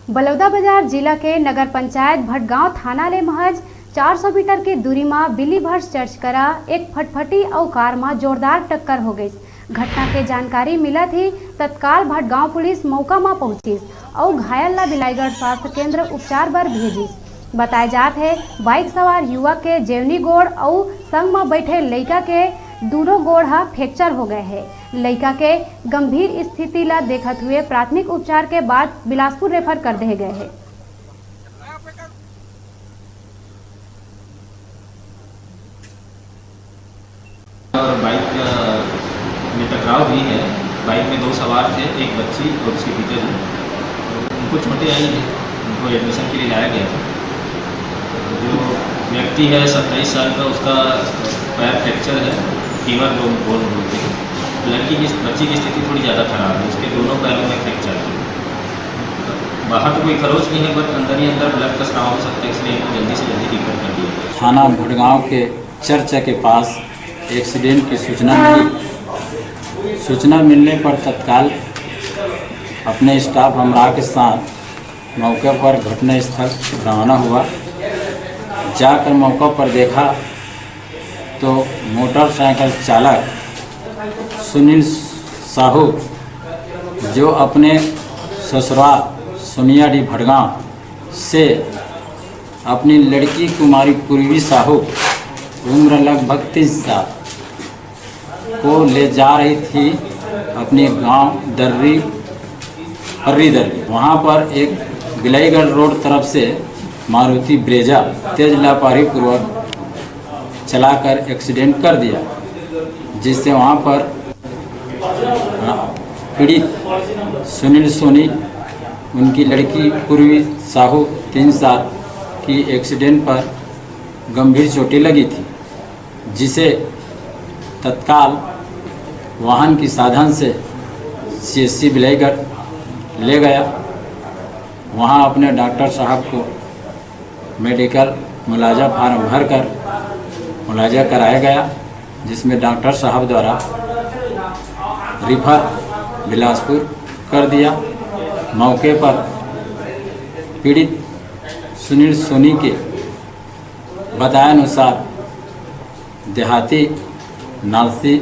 बलौदाबाजार जिला के नगर पंचायत भटगांव थाना ले महज 400 मीटर के दूरी में बिलीभर्स चर्च करा एक फटफटी और कार में जोरदार टक्कर हो गई। घटना के जानकारी मिला थी तत्काल भटगांव पुलिस मौका में पहुंची और घायल ला बिलाईगढ़ स्वास्थ्य केंद्र उपचार बर भेजी। बताया जात है बाइक सवार युवक के जेवनी गोड़ और संग में बैठे लड़का के दोनों गोड़ फ्रैक्चर हो गए हैं। लड़का के गंभीर स्थिति ला देखते हुए प्राथमिक उपचार के बाद बिलासपुर रेफर कर दिए गए हैं। और बाइक में टकराव हुई है। बाइक में 2 सवार थे, एक बच्ची और उसके पिताजी। उनको चोटें आई हैं, उनको एडमिशन के लिए लाया गया था। जो व्यक्ति है 27 साल का, उसका पैर फ्रैक्चर है, फीवर बोन बोलते हैं। बच्ची की स्थिति थोड़ी ज़्यादा खराब है, उसके दोनों पैरों में फ्रैक्चर है। बाहर तो कोई खरोच नहीं है, बट अंदर ही अंदर ब्लड का स्राव हो सकता है, इसलिए इनको जल्दी से जल्दी रिफर कर दिया गया। थाना भटगांव के चर्च के पास एक्सीडेंट की सूचना मिली। सूचना मिलने पर तत्काल अपने स्टाफ हमरा के साथ मौके पर घटनास्थल रवाना हुआ। जाकर मौका पर देखा तो मोटरसाइकिल चालक सुनील साहू, जो अपने ससुराल सोनियाडी भटगांव से अपनी लड़की कुमारी पूर्वी साहू उम्र लगभग 30 साल को ले जा रही थी अपने गांव दर्री वहां पर एक बिलाईगढ़ रोड तरफ से मारुति ब्रेजा तेज लापरवाही पूर्वक चलाकर एक्सीडेंट कर दिया, जिससे वहां पर पीड़ित सुनील सोनी, उनकी लड़की पूर्वी साहू 3 साल की एक्सीडेंट पर गंभीर चोटें लगी थी, जिसे तत्काल वाहन की साधन से CHC बिलाईगढ़ ले गया। वहां अपने डॉक्टर साहब को मेडिकल मुलाजा फार्म भरकर मुलाजा कराया गया, जिसमें डॉक्टर साहब द्वारा रिफर बिलासपुर कर दिया। मौके पर पीड़ित सुनील सोनी के बताए अनुसार देहाती नालसी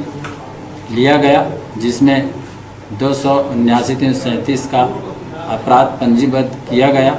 लिया गया, जिसमें 279-337 का अपराध पंजीबद्ध किया गया।